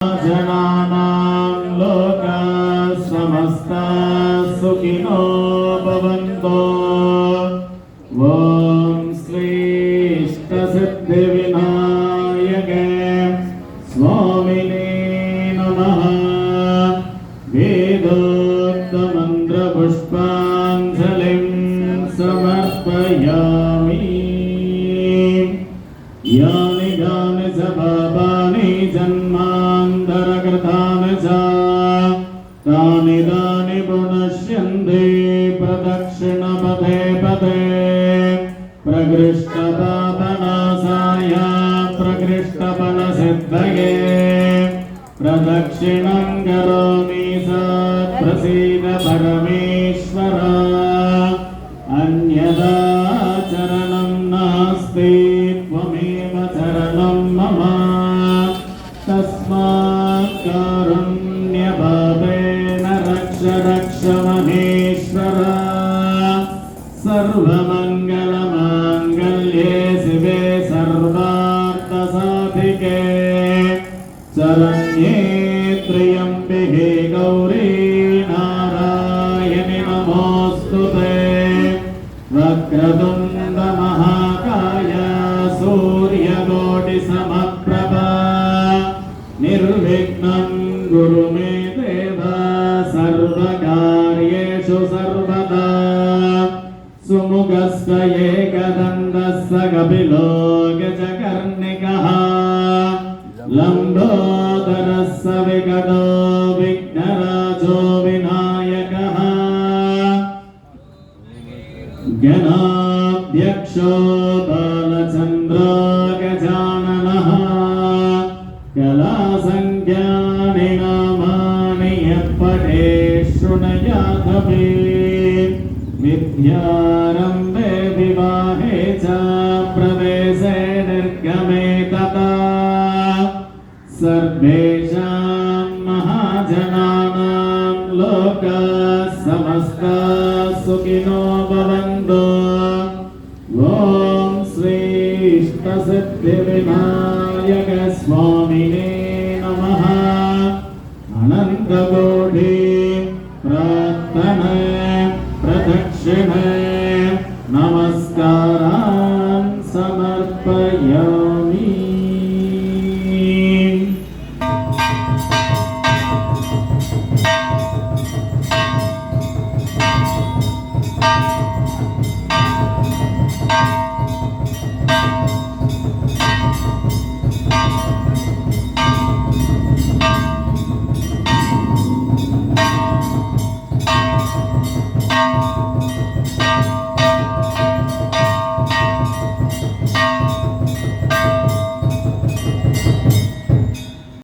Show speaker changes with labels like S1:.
S1: जनानां लोकाः समस्ताः सुखिनो भवन्तु। ॐ श्रीष्टसिद्धिविनायके स्वामिने नमः। वेदोक्तमन्त्रपुष्पाञ्जलिं समर्पयामि। यानि यानि च पापानि जन्मान्तरकृतानि च तानि तानि पुनश्यन्ते प्रदक्षिणपथे पथे प्रकृष्टपापनाशाय प्रकृष्टफलसिद्धये प्रदक्षिणं करोमि प्रसीद परमेश्वर। अन्यदा चरणं नास्ति त्वमेव चरणं मम। तस्मात् कारुण्यभावेन रक्ष रक्ष महेश्वर। सर्वमङ्गलमाङ्गल्ये शिवे सर्वार्थसाधिके शरण्ये त्र्यम्बिके गौरी नारायणि नमोऽस्तुते। वक्रतुण्ड महाकाय सूर्यकोटिसमप्रभा निर्विघ्नं कुरु मे देव सर्वकार्येषु सर्वदा। सुमुखस्य एकदन्तस्य कपिलो गजकर्णिकः लम्बोदरस्य विकटो विघ्नराजो विनायकः गणाध्यक्षो बालचन्द्रो गजाननः। कलासंज्ञानि नामानि यः पठेत् शृणुयादपि विद्यारम्भे विवाहे च प्रवेशे निर्गमे तथा सर्वेषां महाजनानां लोकाः समस्ताः सुखिनो भवन्तु।